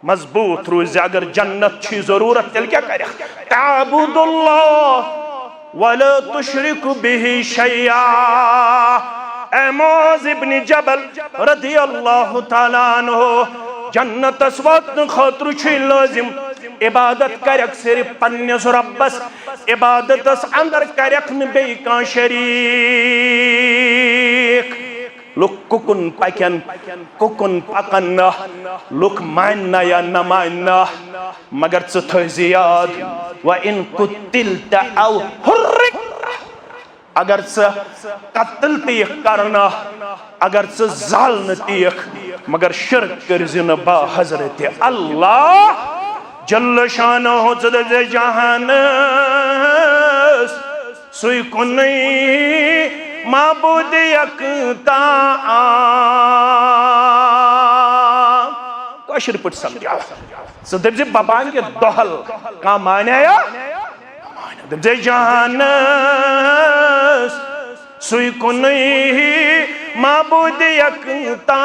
मजबूत रोज। अगर जन्नत की जरूरत तेल क्या करे? ताबुदुल्लाह वला तुशरिकु बिही शैया। मुआज़ इब्न जबल रज़ियल्लाहु तआला अन्हु जन्नतस वातन खातिर छ लाजिम इबादत करक सिर्फ पन्नस रब्बस, इबादतस अंदर करक न बेयि कां शरीक। लुक कुकुन पकन कुकुन पकन न, लुक मानना या न मानना, मगर च थोज़ि याद व इन कुतिलत औ हुर्रिक, अगर च कत्ल तीख करना, अगर च जालन तीख, मगर शिर्क करज़ि न बा हजरत अल्लाह जल्ल शानहु जहानस सुई कुनै माबूद यकता। कशर पट समझा सो दे बबान के दोहल का माने या दे जहानस सुई कुनै माबूद यकता।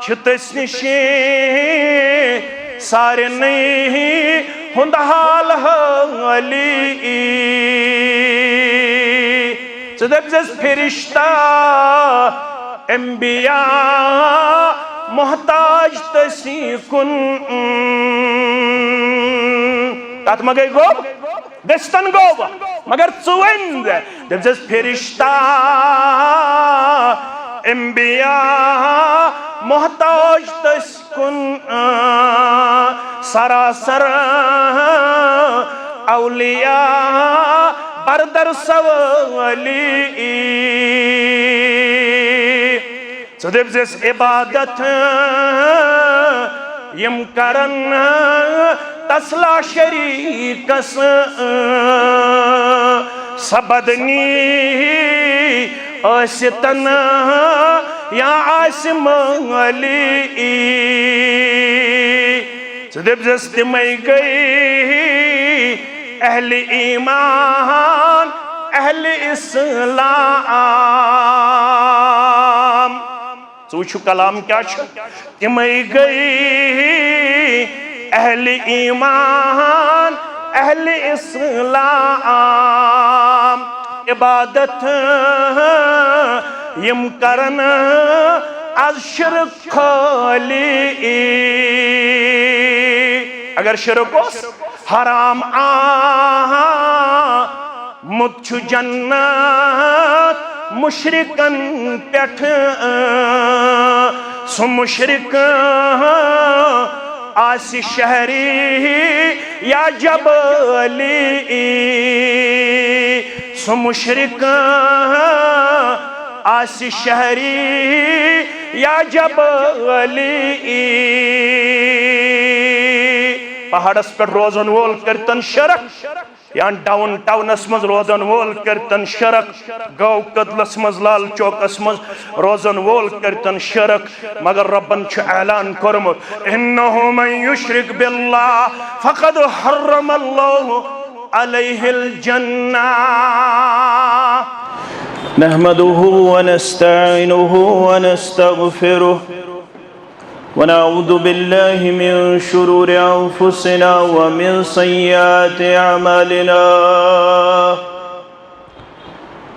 छतस निशे सारे नहीं हुंद हाल हाली सदब्जस फरिश्ता अंबिया मोहताज तसी कुन। तत मगई गोब गस्तन गोब मगर चुवंद दब्जस फरिश्ता अंबिया मोहताज तस्कुन सरासर औलिया बरदर सवाली। सदब्जस इबादत यम करन तसला शरीकस सबदनी आसितन या आसमाली। सदब्जस तिमई गई अहले ईमान अहले इस्लाम। सोचो कलाम क्या तिमई गई अहले ईमान अहले इस्लाम। इबादत यम करन आज शिरक खाली। अगर शिरक हराम मुझ जन्नत मुशरिकन पेठ सो मुशरिक आसी शहरी या जबली। सो मुशरिक आसी शहरी या जबली। पहाड़स पे रोजन वोल करतन शरक या डाउन टाउनस मज रोजन वोल करतन शरक। गौ कदलस मज लाल चौकस मज रोजन वोल करतन शरक। मगर रब्बन छ ऐलान करमुत इन्नहु मन युश्रिक बिल्लाह फक़द हर्रमल्लाहु अलैहिल जन्नह। नहमदुहु व नस्तईनुहु व नस्तगफिरुह व नऊज़ु बिल्लाहि मिन शुरूरि अंफुसिना व मिन सय्यिआति अमालिना।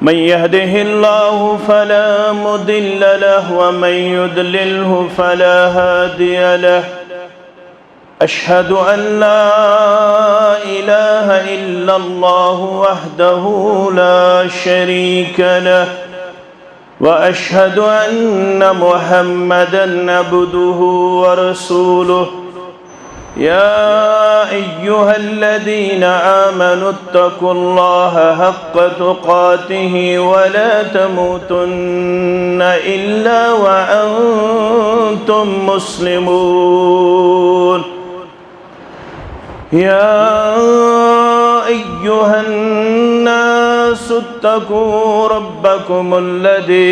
मन यहदिहिल्लाहु फला मुदिल्ल लहु व मन युद्लिल्हु फला हादिय लहु। अशहदु अन ला इलाहा इल्लल्लाहु वहदहु ला शरीक लहु व अशहदु अन्न मुहम्मदन अब्दुहु व रसूलुहु। या अय्युहल्लज़ीना आमनुत्तकुल्लाहा हक़्क़ तुक़ातिहि व ला तमूतुन्न इल्ला व अंतुम मुस्लिमून। या अय्युहन्नासु इत्तक़ू रब्बकुमुल्लज़ी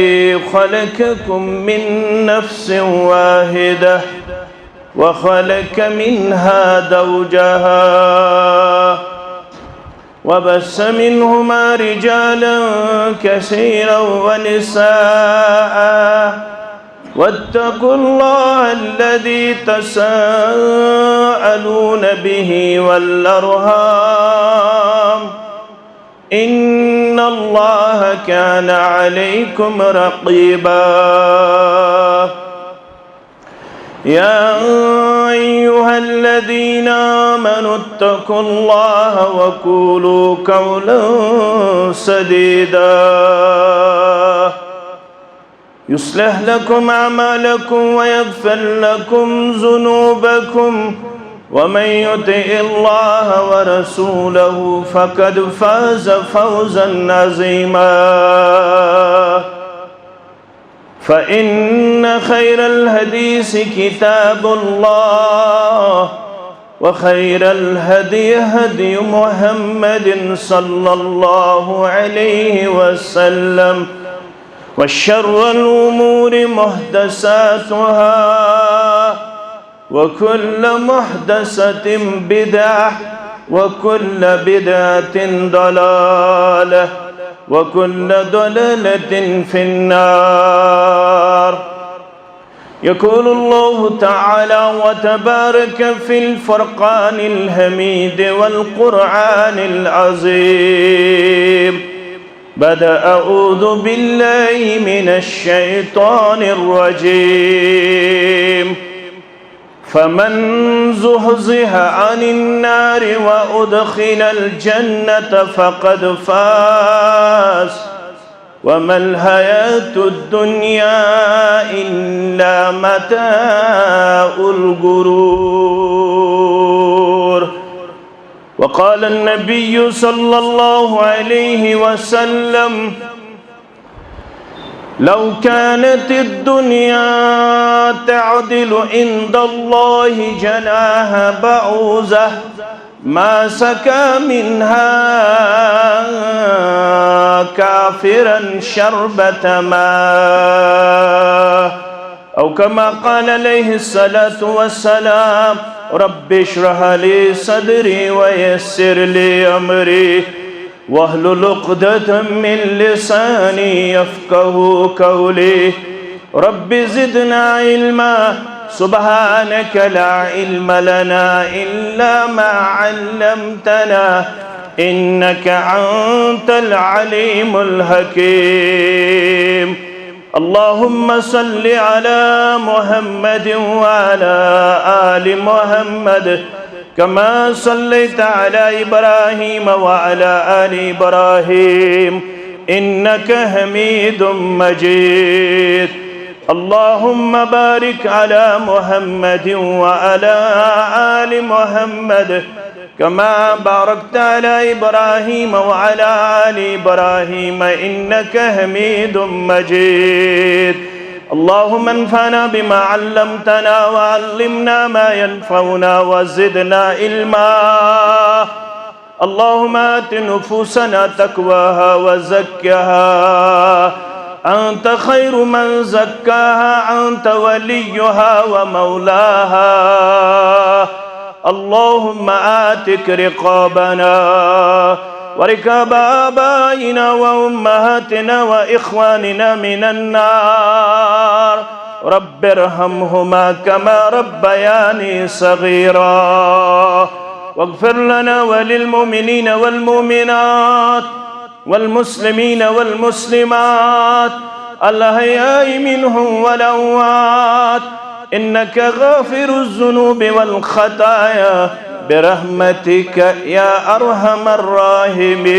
ख़लक़कुम मिन नफ़्सिन वाहिदह व ख़लक़ मिन्हा ज़ौजहा व बस्स मिन्हुमा रिजालन कसीरन व निसाअ واتقوا الله الذي تساءلون به والأرحام إن الله كان عليكم رقيبا يا أيها الذين آمنوا اتقوا الله وقولوا قولا سديدا يصلح لكم أعمالكم ويغفر لكم ذنوبكم ومن يطع الله ورسوله فقد فاز فوزا عظيما فإن خير الحديث كتاب الله وخير الهدي هدي محمد صلى الله عليه وسلم وشر الأمور محدثاتها وكل محدثة بدعة وكل بدعة ضلالة وكل ضلالة في النار يقول الله تعالى وتبارك في الفرقان الحميد والقرآن العظيم بعد أعوذ بالله من الشيطان الرجيم فمن زحزح عن النار وأدخل الجنة فقد فاز وما الحياة الدنيا إلا متاع الغرور وقال النبي صلى الله عليه وسلم لو كانت الدنيا تعدل عند الله جناح بعوضة ما سقى منها كافرا شربة ماء أو كما قال عليه الصلاة والسلام رب اشرح لي صدري ويسر لي أمري واحلل عقدة من لساني يفقه قولي رب زدنا علما سبحانك لا علم لنا إلا ما علمتنا إنك أنت العليم الحكيم اللهم صل على محمد وعلى آل محمد كما صليت على إبراهيم وعلى آل إبراهيم إنك حميد مجيد اللهم بارك على محمد وعلى آل محمد كما باركت على إبراهيم وعلى آل إبراهيم إنك حميد مجيد اللهم انفعنا بما علمتنا وعلمنا ما ينفعنا وزدنا علما اللهم آت نفوسنا تقواها وزكها أنت خير من زكاها أنت وليها ومولاها اللهم آتك رقابنا وركاب آبائنا وأمهاتنا وإخواننا من النار رب ارحمهما كما ربياني صغيرا واغفر لنا وللمؤمنين والمؤمنات والمسلمين والمسلمات الأحياء منهم والأموات إنك غافر الذنوب والخطايا برحمتك يا أرحم الراحمين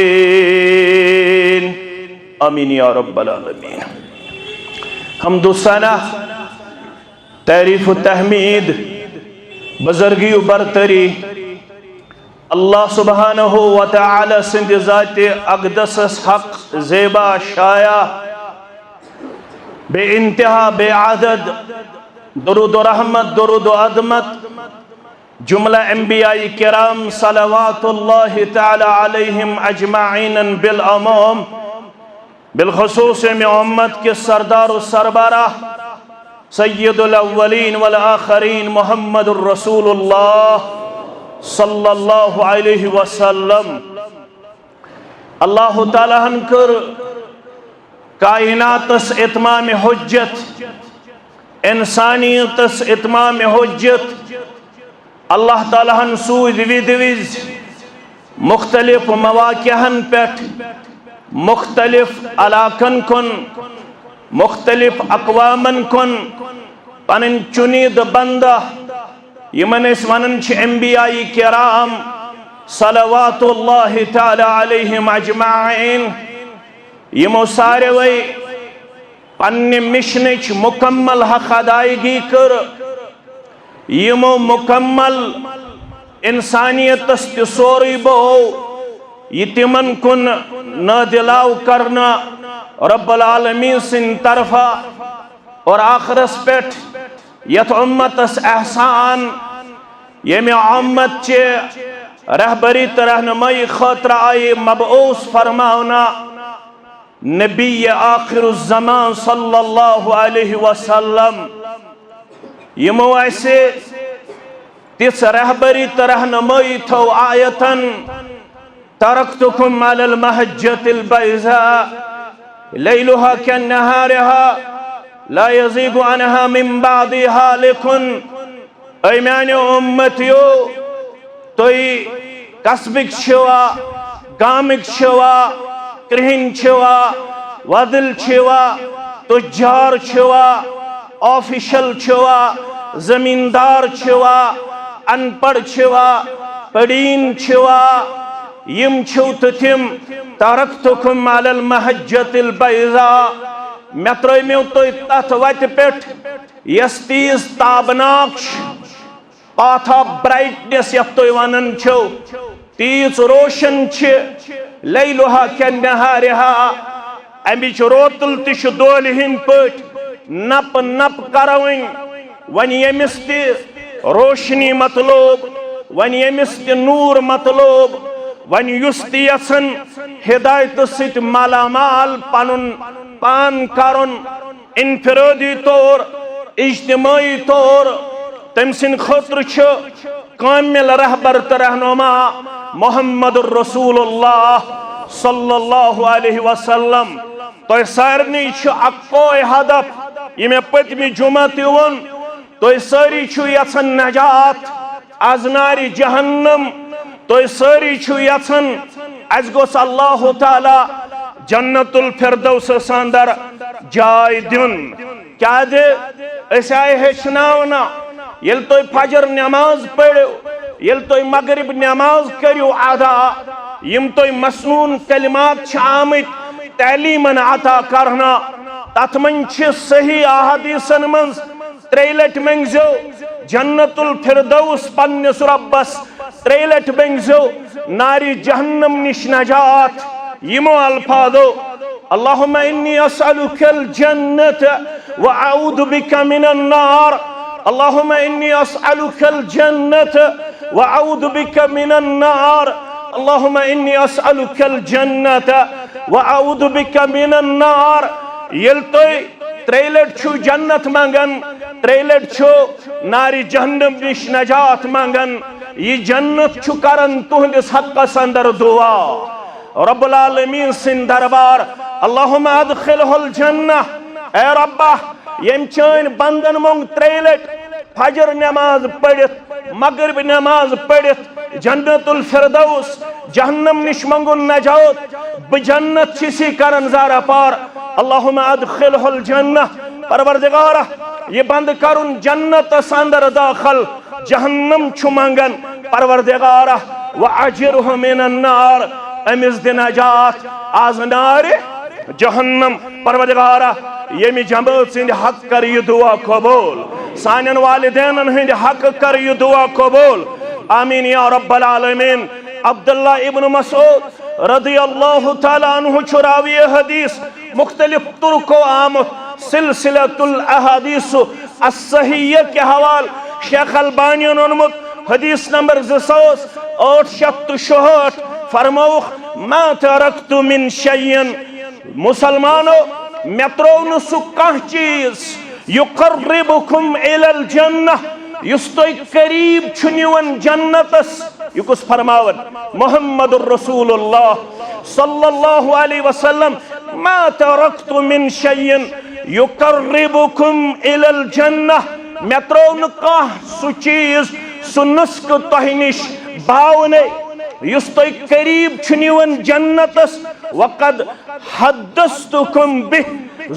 آمين يا رب العالمين حمد الثنا تعریف و تحمید بزرگی و برتری اللہ سبحانہ و تعالی سند ذات اقدس حق زیبا شایع بے انتہا بے عدد درود و رحمت درود و عظمت جملہ انبیاء کرام صلوات اللہ تعالی علیہم اجمعین بالعموم بالخصوص میں امت کے سردار و سربراہ سید الاولین والآخرین محمد الرسول اللہ صلی اللہ علیہ وسلم اللہ تعالیٰ کر کائنات اس اتمام حجت इंसानियतस इतमाम हुज्जत अल्लाह ताला हन सूद विद विज मुख्तलिफ मवाक़िअन पेट मुख्तलिफ इलाक़न कुन मुख्तलिफ अक़वामन कुन पन चुनीद बंदा यमन अस वनन छ अंबियाई किराम सलवातुल्लाहि तआला अलैहिम अजमाइन यमो सारवै पन्ने मिशनच मुकम्मल हक अदायगी कर यमो मुकम्मल इंसानियतस ते सोरी बो यतिमन कुन नदिलाव करना रब्बुल आलमीन सिन तरफा और आखरस पेट यथ उम्मतस एहसान यमे उम्मत चे रहबरी रहनुमाई खतर आए मबऊस फरमाना नबी आखिरुज़्ज़मान सल्लल्लाहु अलैहि वसल्लम यमो ऐसे तिस रहबरी रहनुमाई थो आयतन तरक्तुकुम अलल महज्जतिल बैज़ा लैलुहा कन्नहारिहा ला यज़ीगु अन्हा मिन बादि हालिकुन ऐ म्याने उम्मतियो तुई कस्बिक छवा गामिक छवा कृहिन छवा वदिल छवा तुजार छवा ऑफिशियल छवा जमींदार छवा अनपढ़ छवा पढ़ीन छवा यम छो तिम तरक्तुकुम अलल महज्जतिल बैज़ा मे त्रो तो तथ वत पे यस तीज ताबनाक पाथ ऑफ ब्राइटनेस यथ तुम वनान छो तीज रोशन लैलुहा कन्नहारिहा अमिच रोतुल तिश दोल हिंद पट नप नप करवन वन यमिस ति रोशनी मतलोब वन यमिस ति नूर मतलोब वन युस ति यसन हिदायत सित मालामाल पनुन पान करुन इनफिरादी तौर इज्तिमाई तौर तम सिन खतर कामिल रहबर तो रहनुमा मुहम्मदुर रसूलुल्लाह सल्लल्लाहु अलैहि वसल्लम तो सारनी अक्कोय हदफ ये पतमी जुमा तुन तो सारी यन नजात आज नारी जहन्नम तो सारी यन अस गोस अल्लाह ताला जन्नतुल फिरदौस अंदर जाय दिन क्या दे आए हेचना ये तुम फजर नमाज पढ़ो ये तुम मगरिब नमाज करो अदा यम तुम मसनून कलिमात आमत तलीमन अता करना तथ मन सही अहादीसन मं 3 लट मंगो जन्नतुल फिरदौस पन्निस रब्बस 3 लट मंगो नारी जहन्नम निश नजात यमो अल्फादो अल्लाहुम्मा इन्नी अस्अलुकल जन्नत व अऊदु बिका मिनन नार अल्लाहुम्मा इन्नी अस्अलुकल जन्नत व अऊदु बिका मिनन नार अल्लाहुम्मा इन्नी अस्अलुकल जन्नत व अऊदु बिका मिनन नार येल तोय 3 लट छु जन्नत मंगन 3 लट छु नारी जहन्नम निश नजात मंगन ये जन्नत छु करन तुहंदिस हक्कस अंदर दुआ रब्बुल आलमीन सिन दरबार अल्लाहुम्मा अदखिलहुल जन्नह ए रब्बा यम चान बंदन मंग 3 लट फजर नमाज पढ़ित मगरिब नमाज पढ़ित जन्नतुल फिरदौस जहन्नम निश मंगुन नजात ब जन्नत छिसी करन ज़ारा पार अल्लाहुम्मा अदखिलहुल जन्नह परवरदिगार ये बंद करुन जन्नत अंदर दाखिल जहन्नम छु मंगन परवरदिगार व अजिरहु मिनन नार अमिस दिन नजात आज नारे जहन्नम परवरदिगार यमि जमात सिंद हक कर ये दुआ कबूल सानन वालिदैन हिंद हक कर ये दुआ कबूल आमीन या रब्बल आलमीन अब्दुल्लाह इब्न मसूद रदियल्लाहु तआला अन्हु चुरावी हदीस मुख्तलिफ तुर्को आम सिलसिलतुल अहादीस अस्सहिय्या के हवाल शेख अलबानी ने हदीस नंबर 2866 फरमौख मा तरक्तु मिन शय्यन मुसलमानो मे त्रो न सु कह चीज युकर्रिबुकुम इलल जन्नह युस तोय करीब छु निवन जन्नतस युकुस फरमावन मुहम्मदुर रसूलुल्लाह सल्लल्लाहु अलैहि वसल्लम मा तरक्तु मिन शय्यन युकर्रिबुकुम इलल जन्नह मे त्रो न कह सु चीज सु नुस्ख तोह निश बावने युस तोह करीब निवन जन्नतस वक़द हद्दस्तुकुम बिह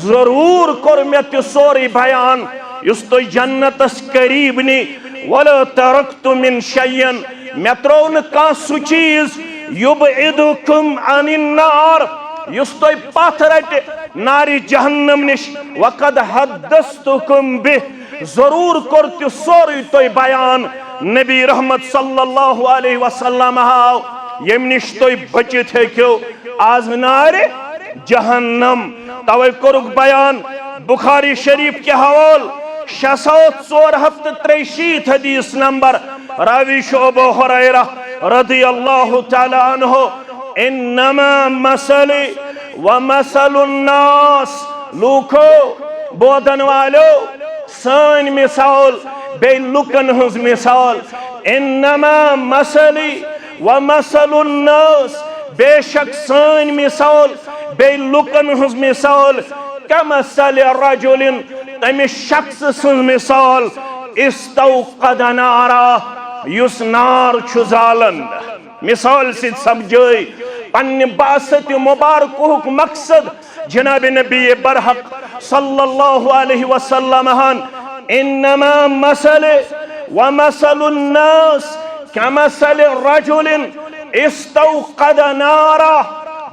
जरूर कोर मे त सोरे बयान युस तोह जन्नतस करीब नी वला तरक्तु मिन शय्यन मे त्रो न कह सु चीज युबइदुकुम अनिन नार युस तोह पथ रट नारी जहन्नम निश वक़द हद्दस्तुकुम बिह जरूर कोर त सोरे तोह बयान नबी रहमत सल्लल्लाहु अलैहि वसल्लम हाव यम निश तोह बचित हेक्यो आज नारे जहन्नम तवे कोरुक बयान बुखारी शरीफ के हवाल 6463 हदीस नंबर रावी अबू हुरैरा रदियल्लाहु तआला अन्हु इन्नमा मसली व मसलुन नास लूखो बोधन वालो सान मिसाल बे लुकन हज मिसाल इन्नमा मसली व मसलुन नास बेशक सान मिसाल बे लुकन हज मिसाल कमसल रजुलिन तमिस शख्स सुन मिसाल इस्तौक़द नारा युस नार छु जालन मिसाल से समझे पन्ने बासत मुबारक मकसद जनाब नबी बरहक सल्लल्लाहु अलैहि वसल्लम हन इन्नमा मसल व मसलुन नास कमसल रजुलिन इस्तौक़द नारा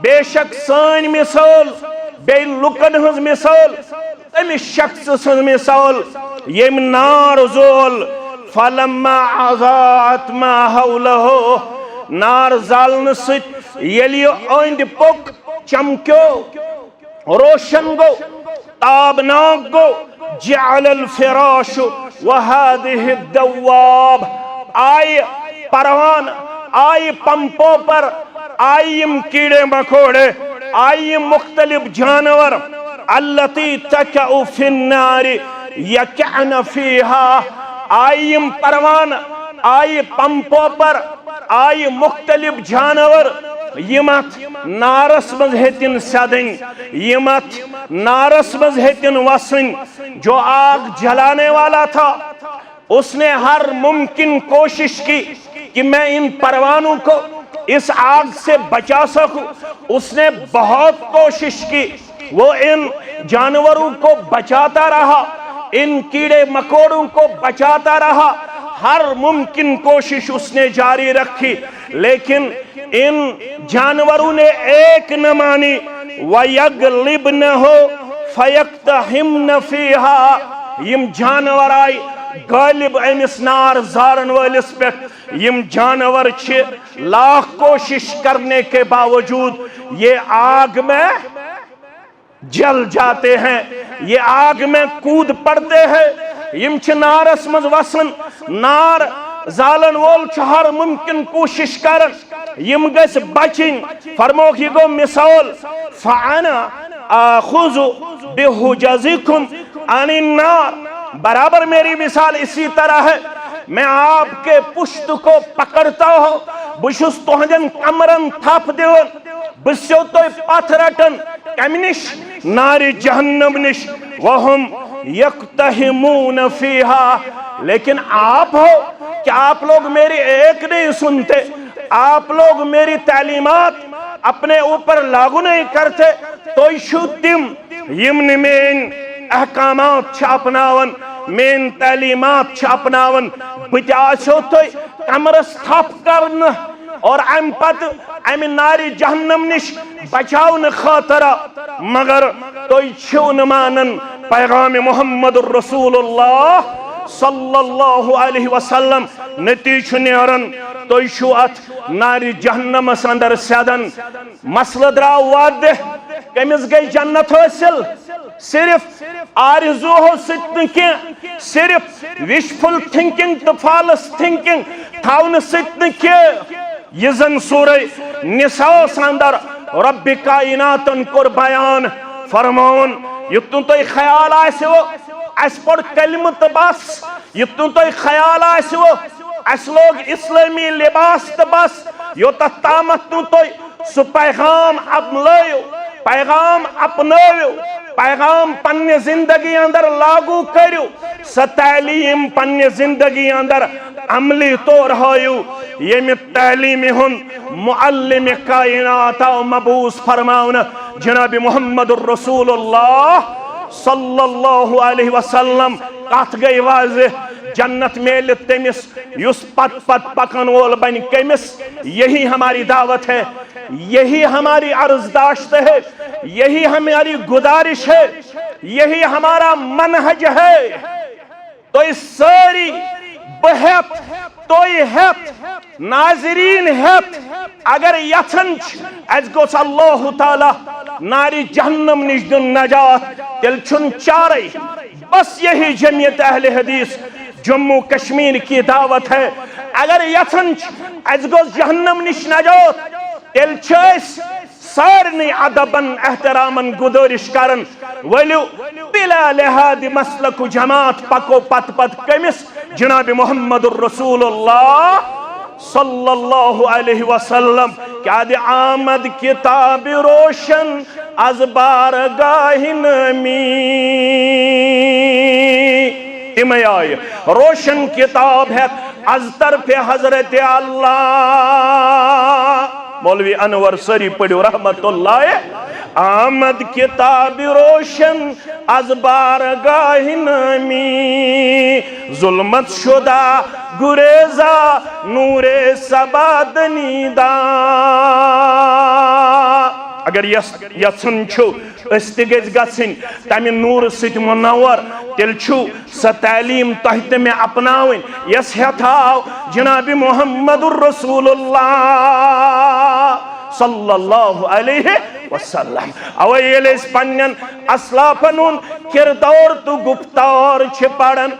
बेशक सान मिसाल बे लुकन हज मिसाल तमिस शख्स सुन मिसाल यम नार जोल फलम्मा अज़ाअत मा हौलहु नार जालन सत यलि अंद पोक चमक्यो रोशन गो ताबनाक गो जअलल फिराश व हादिहि दव्वाब आय परवान आय पंपों पर आयम कीड़े मकोड़े आय मुख्तलिफ जानवर अल्लती तकउ फिन्नारी यकअन फीहा आयम परवान आय पंपों पर आय मुख्तलिफ जानवर यमत नारस मज हेतिन सदन यमत नारस मज हेतिन वसन जो आग जलाने वाला था उसने हर मुमकिन कोशिश की कि मैं इन परवानों को इस आग से बचा सकूं। उसने बहुत कोशिश की, वो इन जानवरों को बचाता रहा, इन कीड़े मकोड़ों को बचाता रहा, हर मुमकिन कोशिश उसने जारी रखी, लेकिन इन जानवरों ने एक न मानी। वयगलिबनहु फयक्तहिमन फीहा, यम जानवर आई गालिब अमिस नार जारन वालिस पे। यम जानवर छे लाख कोशिश करने के बावजूद ये आग में जल जाते हैं, ये आग में कूद पड़ते हैं। यम छ नारस मज वसन, नार जालन वोल छ हर मुमकिन कोशिश करन यम गस बचिन। फरमोख ये गो मिसाल, फअना आखुजु बिहुजजिकुम अनिन नार, बराबर मेरी मिसाल इसी तरह है। मैं आपके पुष्ट को पकड़ता हूं, बुशुस तोहजन कमरन थप दिवन, बुस्यो तो पथ रटन कमिनिश नारी जहन्नम निश, वहुम यक्तहिमून फीहा। लेकिन आप हो कि आप लोग मेरी एक नहीं सुनते, आप लोग मेरी तालीमात अपने ऊपर लागू नहीं करते, तो शुद्धिम यमन मेन अहकामात छ अपनावन, मेन तालीमात छ अपनावन। बचासो तो कमरस थप करन और अम पत अम नारी जहन्नम निश बचावन खातरा, मगर तो छो न मानन पैगाम मोहम्मद रसूलुल्लाह सल्लल्लाहु अलैहि वसल्लम। नतीज नेरन तो छु अत नारी जहन्नमस अंदर सदन। मसल द्राव वाद, कमिस गई जन्नत हासिल सिर्फ आरज़ू हो सत्य, सिर्फ विशफुल थिंकिंग तो फॉल्स थिंकिंग थावन सत्य। यह जन सूरह निसास अंदर रब्बि कायनातन कोर बयान फरमान, युतुन तो ख्याल आसो अस पढ़ कलम तो बस, युतुन तो ख्याल आसो अस लोग इस्लामी लिबास तो बस, योत तामत तो सु पैगाम अपनायो, पैगाम अपनायो, पैगाम पन्ने जिंदगी अंदर लागू करू, स तालीम पन्ने जिंदगी अंदर अमली तौर हायू, ये तालीम हुन मुअल्लिम कायनात मबूस फरमाउन जनाब मुहम्मदुर रसूलुल्लाह सल्लल्लाहु अलैहि वसल्लम। कथ गई वाज़ेह, जन्नत मेल तमिस युस पत पत पकन वोल बन कमिस। यही हमारी दावत है, यही हमारी अर्जदाश्त है, यही हमारी गुजारिश है, यही हमारा मनहज है। तो इस सारी बहत तो हेत नाजरीन हेत अगर यथन गोस अल्लाह ताला नारी जहन्नम निश दिन नजात, तेल छुन चारे। बस यही जमीयत अहले हदीस जम्मू कश्मीर की दावत है। अगर यथन गोस जहन्नम निश नजात, तेल सारनी अदबन एहतरामन गुजारिश करन वलु बिला लिहाद मसलक जमात पको पत पत कमिस जनाब मुहम्मदुर रसूलुल्लाह सल्लल्लाहु अलैहि वसल्लम। क्या दे आमद किताब रोशन अज बारगाह नमी, तिम आय रोशन किताब है अज तरफे हजरत अल्लाह। मौलवी अनवर सरी पढ़ो रहमतुल्लाह। आमद किताब रोशन अज बारगाह नमी, जुल्मत शुदा गुरेजा नूरे सबादनीदा। अगर यसन गन तम नूर सत मुनवर, तेल स तालीम तह ते में अपनावन यस हेथाव जनाब मुहम्मदुर रसूलुल्लाह सल्लल्लाहु अलैहि वसल्लम। अवे ये पन्न असलाफन किरदार तो गुफ्तार पढ़न।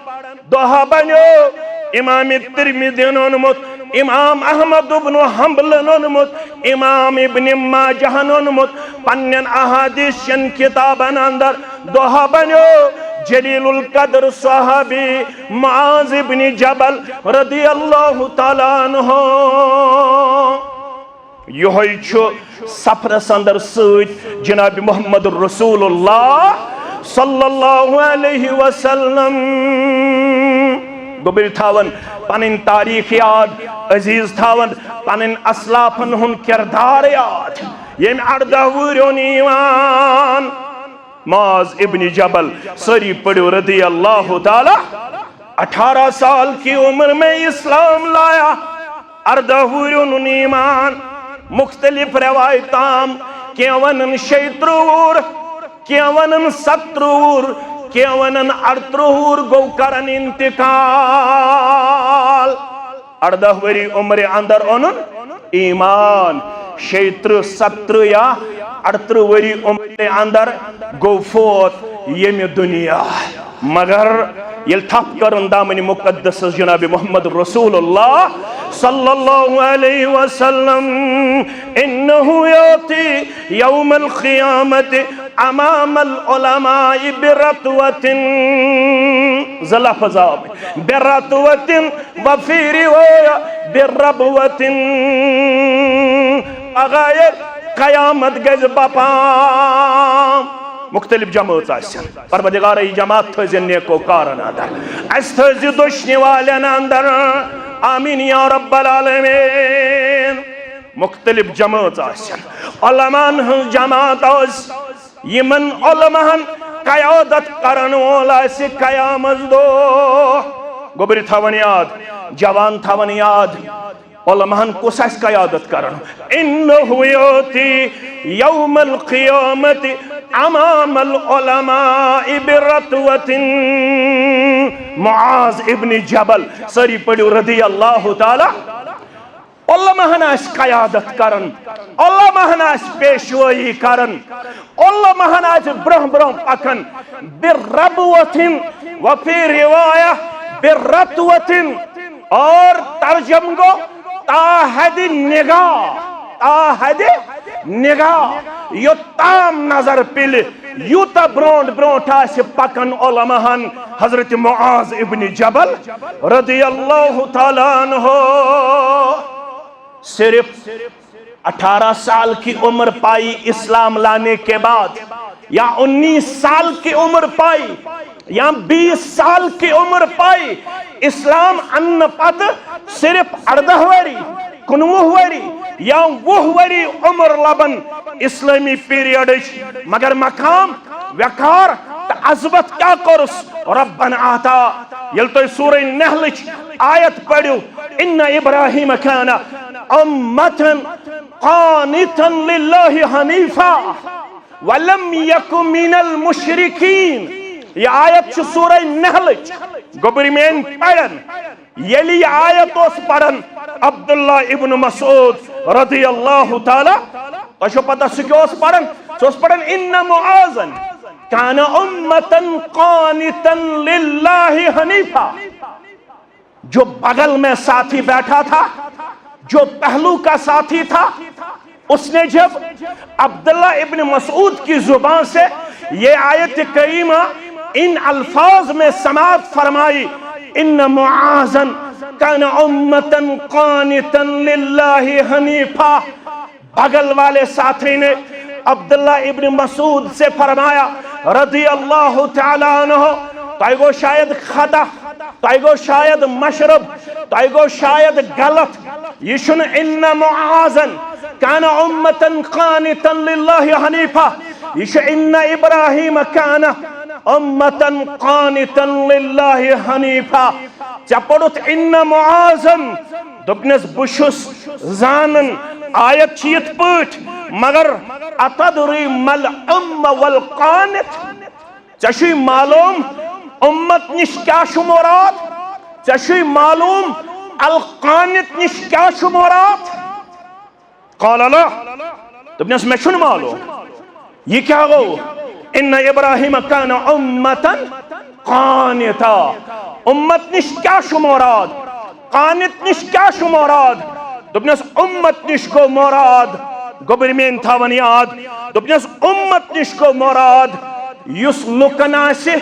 दोहा बनो इमाम तिरमिज़ी ओनमुत, इमाम अहमद इब्न हंबल ओनमुत, इमाम इब्न माजाह ओनमुत पन्न अहादीसन किताबन अंदर। दोहा बनो जलीलुल कद्र सहाबी मुआज़ इब्न जबल रदियल्लाहु ताला अन्हु। यही सफरस अंदर सत जनाब मुहम्मदुर रसूलुल्लाह सल्लल्लाहु अलैहि वसल्लम गोबर थावन पन तारीख याद, अजीज थावन पन असलाफन हुन किरदार याद। ये 18 वुरियों ईमान मुआज़ इब्न जबल सरी पढ़ो रदी अल्लाह ताला। 18 साल की उम्र में इस्लाम लाया। 18 वुरियों ईमान मुख्तलिफ रवायताम के वन 36 के वन 17 के वन 38 गो करन इंतकाल। 18 वरी उम्र अंदर ओनुन ईमान, 36 17 या 38 वरी उम्र अंदर गो फोत ये दुनिया। मगर ये थप कर दामन मुकद्दस जनाब मुहम्मद रसूलुल्लाह सल्लल्लाहु अलैहि वसल्लम। इन्नहु याती यौमल क़ियामत अमामल उलमाए बिरतवतिन, ज़ला फ़ज़ा में बिरतवतिन व फ़ी रिवाया बिरबवतिन। अगायर क़यामत गज़ बपाम मुख्तलिफ जमात परवदिगार जमात थो नेको कारन अंदर अस थो दुश्मन वालन अंदर। आमीन या रब्बल आलमीन। मुख्तलिफ जमात उलमान हज जमात यमन उलमान क़यादत करन वोल क़यामत दो। गोबर थवन याद, जवान थवन याद, उलमान कुस क़यादत करन। इन्नहु याती यौमल क़ियामत अमामल उलमाए बिरतवतिन। मुआज़ इब्न जबल सरी पढ़ो रदी अल्लाह ताला। उलमाहन क़यादत करन, उलमाहन पेशवाई करन, उलमाहन ब्रह ब्रह पकन बिरबवतिन व फ़ी रिवाया बिरतवतिन। और तर्जम गो ताहद निगाह, ताहद निगाह यो ताम नजर पिल यूत ब्रोंट ब्रोंट पकन उलमाहन। हजरत मुआज़ इब्न जबल रदियल्लाहु ताला अन्हु सिर्फ 18 साल की उम्र पाई इस्लाम लाने के बाद। या 19 साल की उम्र पाई या 20 साल की उम्र पाई, इस्लाम अन्न पत सिर्फ 18 वरी 19 वरी या 20 वरी उम्र लबन इस्लामी पीरियड, मगर मकाम वकार तो अजबत क्या करुस रब्बन आता। यल तो सूरह नहल आयत पढ़ो, इन्ना इब्राहिम काना उम्मतन क़ानितन लिल्लाहि हनीफा वलम यकु मिनल मुशरिकीन। ये आयत सूरह नहल गोबरी में पढ़न, यली आयत पढ़न अब्दुल्ला इब्न मसूद रज़ियल्लाहु ताला, तो पता सो पढ़न, पढ़न इन्ना मुआज़न काना उम्मतन क़ानितन लिल्लाहि हनीफा। जो बगल में साथी बैठा था, जो पहलू का साथी था, उसने जब अब्दुल्ला इब्न मसूद की जुबान से ये आयत करीमा इन अल्फाज में समाअत फरमाई, इन्ना मुआज़न काना उम्मतन क़ानितन लिल्लाहि हनीफा, बगल वाले साथी ने अब्दुल्ला इब्न मसूद से फरमाया रज़ियल्लाहु ताला अन्हु, ताइगो शायद खता, ताइगो शायद मशरब, ताइगो शायद गलत, ये सुन इन्ना मुआज़न काना उम्मतन क़ानितन लिल्लाहि हनीफा, ये इन्ना इब्राहिम काना उम्मतन क़ानितन लिल्लाहि हनीफा। चपड़ुत इन्ना मुआज़न दुपनस बुशुस जानन आयत चीत पट, मगर अतदरी मल उम्म वल क़ानित, चशी मालूम उम्मत निश क्या शुमारात, चशी मालूम अल क़ानित निश क्या शुमारात। क़ाल ला, दुपनस मैं शुन मालूम ये क्या हो, इन्ना इब्राहिम काना उम्मतन क़ानिता, उम्मत निश क्या शुमारात, क़ानित निश क्या शुमारात। दुपनस उम्मत निश को मुराद गोबर में थावन याद, दुपनस उम्मत निश को मुराद युस लुकन आसे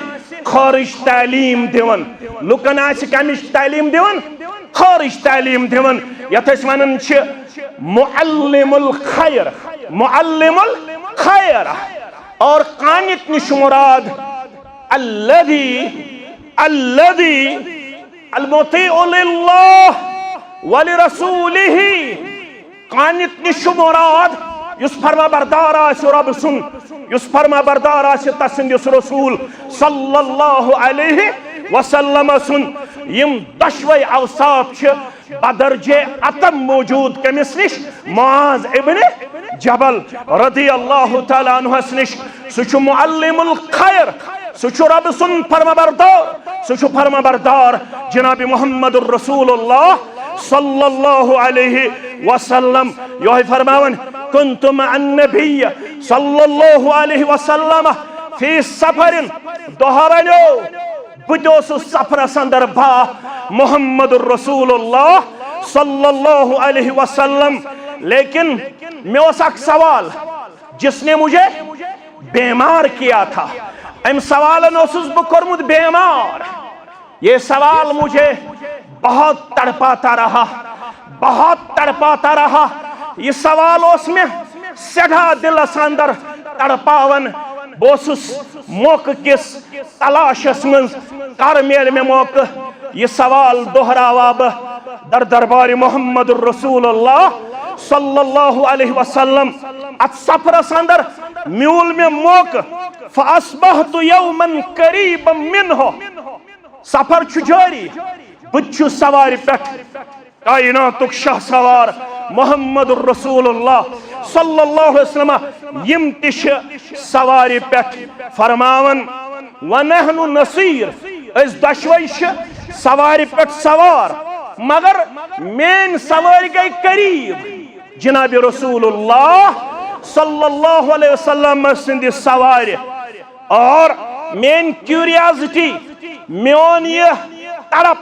खारिज तालीम दिवन, लुकन आसे कमिश तालीम दिवन, खारिज तालीम दिवन, यथस वनन छ मुअल्लिमुल खैर, मुअल्लिमुल खैर। और क़ानित निश मुराद अल्लज़ी अल मुतीउ लिल्लाह वली रसूलिही, क़ानित निश मुराद युस फरमा बरदार आसे रब सुन, युस फरमा बरदार आसे तसंदिस रसूल सल्लल्लाहु अलैहि वसल्लम सुन। यम दशवै अवसाफ छ बदरजे अतम मौजूद कमिस निश, मुआज़ इब्न जबल रज़ियल्लाहु ताला अन्हु निश, सु मुअल्लिमुल खैर, सु रब सुन फरमा बरदार, सु फरमा बरदार जनाब मुहम्मदुर रसूलुल्लाह सल्लल्लाहु अलैहि वसल्लम। यो फरमावन कुन्तु मअन नबी सल्लल्लाहु अलैहि वसल्लम फी सफरिन, दोहरायो बुदोस सफर अंदर बा मुहम्मदुर रसूलुल्लाह सल्लल्लाहु अलैहि वसल्लम। लेकिन मैं उस सवाल जिसने मुझे बीमार किया था, अम सवाल बह कोर्मुत बीमार, ये सवाल मुझे बहुत तड़पाता रहा, बहुत तड़पाता रहा। ये सवाल में सदा दिलस अंदर तड़पावन, बोसुस मौक किस तलाशस मं कर मेल में मौक, ये सवाल दोहरावा दर दरबार मोहम्मद रसूलुल्लाह सल्लल्लाहु अलैहि वसल्लम। अत सफरस अंदर म्यूल में मौक, फअस्बहतु यौमन करीबम मिन्हु, सफर छु जारी, बुच्छु सवारी पेट कायनातुक शाह सवार मोहम्मद रसूलुल्लाह सल्लल्लाहु अलैहि वसल्लम यम तिश सवारी पेट फरमावन वनहनु नसीर, इस दशवै सवारी पेट सवार, मगर मेन सवारी गई करीब जनाब रसूलुल्लाह सल्लल्लाहु अलैहि वसल्लम सिंध सवारी। और मेन क्यूरियोसिटी, मेन ये तड़प,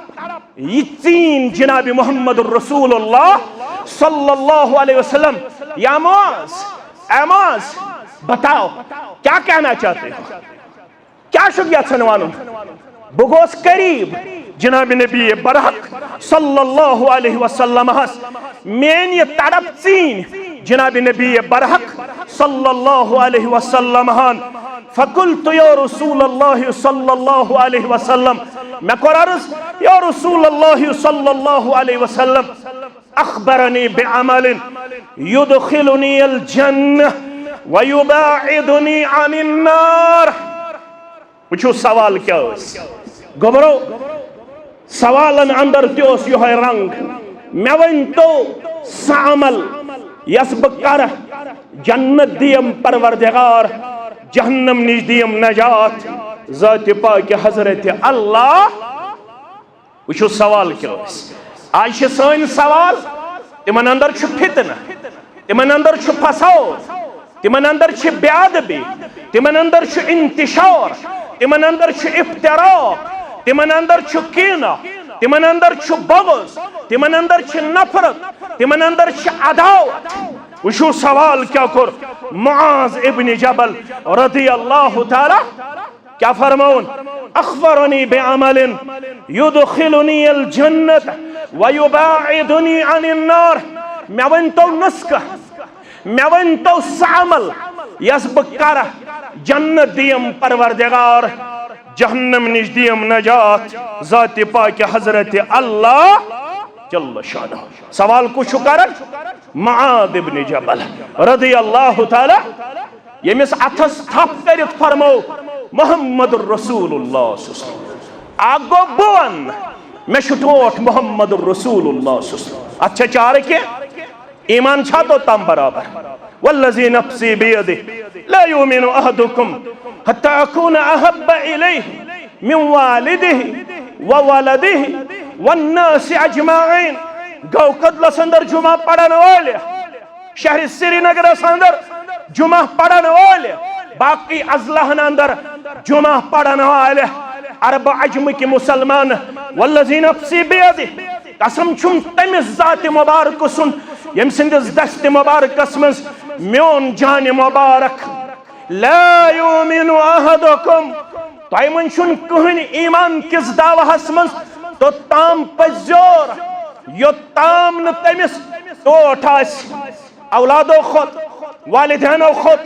ये तीन जनाब मोहम्मद रसूलुल्लाह सल्लल्लाहु अलैहि वसल्लम। या मुआज़ बताओ क्या कहना चाहते हो, क्या शुक्रिया सनवानु। बगोस करीब जनाब नबी बरहक सल्लल्लाहु अलैहि वसल्लम, मेन ये तड़प तीन जनाब नबी बरहक सल्लल्लाहु अलैहि वसल्लम हान फकुल्तु या रसूलल्लाह सल्लल्लाहु अलैहि वसल्लम मैं कर अर्ज या रसूलल्लाह सल्लल्लाहु अलैहि वसल्लम अखबरनी बिअमलिन युदखिलुनी अल जन्नह व युबाइदुनी अनिन नार। वुचो सवाल क्या गोबरो सवालन अंदर त्योस योह रंग मे वन तो सामल यस बकर जन्नत दियम परवरदिगार जहन्नम निश दियम नजात ज़ात पाक हजरत अल्लाह। वुचो सवाल क्या आज सन सवाल तिमन अंदर फितना तिमन अंदर फसाद तिमन अंदर बेअदबी तिमन अंदर इंतिशार तिमन अंदर इफ्तिरा तिमन अंदर कीना तिमन अंदर बग़ज़ तिमन अंदर नफरत तिमन अंदर अदावत। वुचो सवाल क्या कर मुआज़ इब्न जबल रज़ियल्लाहु ताला क्या फरमाउन अखबरनी बिअमलिन युदखिलुनी अल जन्नत व युबाइदुनी अनिन नार। मे वन तो नुस्खा मे वन तो सामल यस बह कर जन्नत दियम परवरदिगार जहन्नम निश दियम नजात ज़ात पाक हजरत अल्लाह जल्ल शानहु। सवाल कुछ करन मुआज़ इब्न जबल रज़ियल्लाहु ताला यमिस अथस थप करित फरमो मुहम्मदुर रसूलुल्लाह आगो बोन मे टोट मुहम्मदुर रसूलुल्लाह। अच्छा चार के ईमान छा तो तम बराबर वल्लज़ी नफ्सी बियदिही ला युमिनु अहदुकुम हत्ता अकूना अहब्बा इलैहि मिन वालिदिही व वलदिही वन्नासि अजमाइन। गौ कदलस अंदर जुमा पढ़न वाले शहर श्रीनगर अंदर जुमा पढ़न वाले बाकी अजलाहन अंदर जुमा पढ़न वाले अरब अजम के मुसलमान वल्लज़ी नफ्सी बियदिही कसम छुम तमिस ज़ात मुबारक सुन यम सिंदिस दस्त मुबारकस मज म्योन जान मुबारक ला युमिनु अहदुकुम तय मन छुन कहन ईमान किस दावहस मज तो ताम पजोर यो ताम न तमिस टोट आस औलादो खुद वालिदैन खुद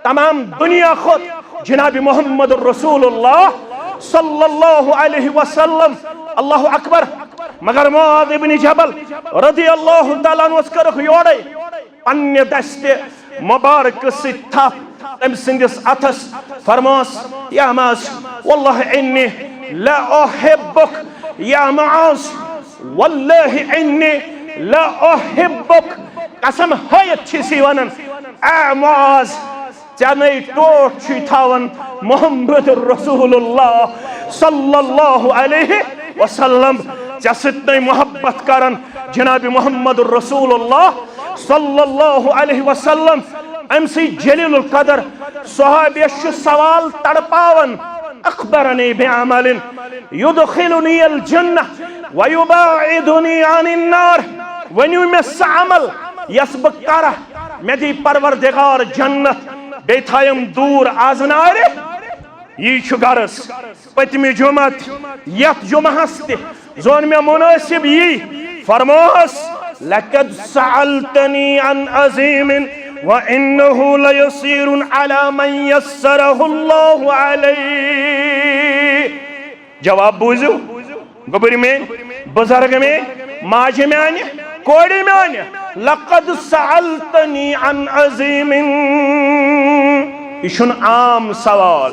तमाम दुनिया खुद जनाब मोहम्मद रसूलुल्लाह सल्लल्लाहु अलैहि वसल्लम। अल्लाहु अकबर। मगर मुआज़ इब्न जबल रज़ियल्लाहु ताला अन्हु करख योड़े अन्य दस्ते मुबारक सिथा तम सिंदिस अथस फरमास या मुआज़ वल्लाहि इन्नी ला उहिब्बुक या मुआज़ वल्लाहि इन्नी ला उहिब्बुक कसम हयत छिसी वनन ए मुआज़ चने टोट छी थावन मोहम्मद रसूलुल्लाह सल्लल्लाहु अलैहि वसल्लम चसितने मोहब्बत करन जनाब मोहम्मद रसूलुल्लाह सल्लल्लाहु अलैहि वसल्लम अमसी जलीलुल कदर सहाबी सवाल तड़पावन अखबरनी बिअमलिन युदखिलुनी अल जन्नह व युबाइदुनी अनिन नार। वनु मे अमल यस बह कर मे दी परवरदिगार जन्नत बे थायम दूर आजनार। यह गरस पतम जुमत यथ जुमहस जोन मे मुनासिब यी फरमोस लकद सअलतनी अन अज़ीमिन व इन्नहु लयसीरुन अला मन यस्सरहुल्लाहु अलैहि। जवाब बूझो गोबरी में बुजुर्ग में माज में कोड़ी में लकद सअलतनी अन अज़ीमिन। इशुन आम सवाल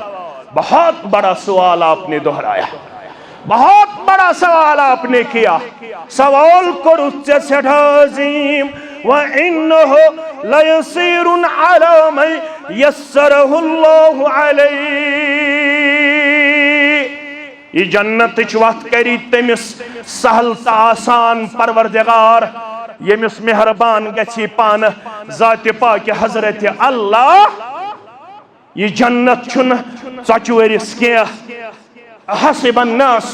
बहुत बड़ा सवाल आपने दोहराया बहुत बड़ा सवाल आपने किया। सवाल करो अज़ीम व इन्नहु लयसीरुन अला मन यस्सरहुल्लाहु अलैहि। ये जन्नत वत करी तमिस सहल तो आसान परवरदिगार यमिस मेहरबान गछि पान ज़ात पाक हजरत अल्लाह। ये जन्नत छुन चचवरिस क्या हसिबन नास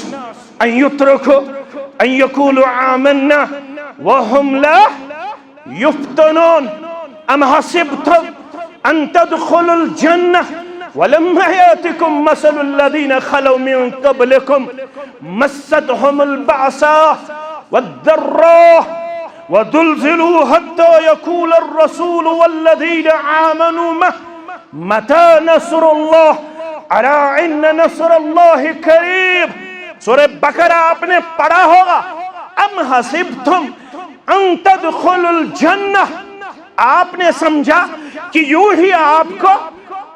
अन युत्रकु अन यकूलु आमन्ना व हुम ला युफ्तनून अम हसिबतुम अन तदखुलुल जन्नह वलम्मा यातिकुम मसलुल लज़ीना खलौ मिन क़ब्लिकुम मस्सतहुमुल बअसा वद्दर्रा वज़ुल्ज़िलू हत्ता यक़ूल अर्रसूल वल्लज़ीना आमनू मता नस्रुल्लाह अला इन्न नस्रुल्लाहि करीब। सूरह बकरा आपने पढ़ा होगा। अम हसिबतुम अन तदखुलुल जन्नह, आपने समझा कि यूं ही आपको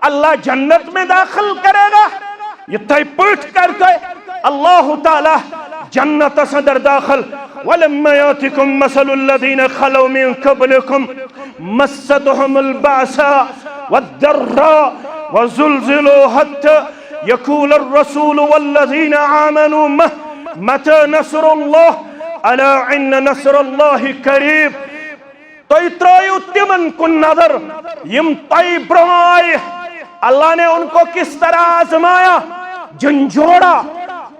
अल्लाह जन्नत में दाखिल करेगा। ये तय पट करके अल्लाह ताला जन्नत सदर दाखिल। वलम्मा यातिकुम मसलुल लज़ीना खलौ मिन क़ब्लिकुम मस्सतहुमुल बासा वद्दर्रा वज़ुल्ज़िलू हत्ता यक़ूल अर्रसूल वल्लज़ीना आमनू मता नस्रुल्लाह अला इन्न नस्रुल्लाहि करीब। तो त्रयु तिमन कुन नजर यम तय ब्रोय अल्लाह ने उनको किस तरह आजमाया, झंझोड़ा।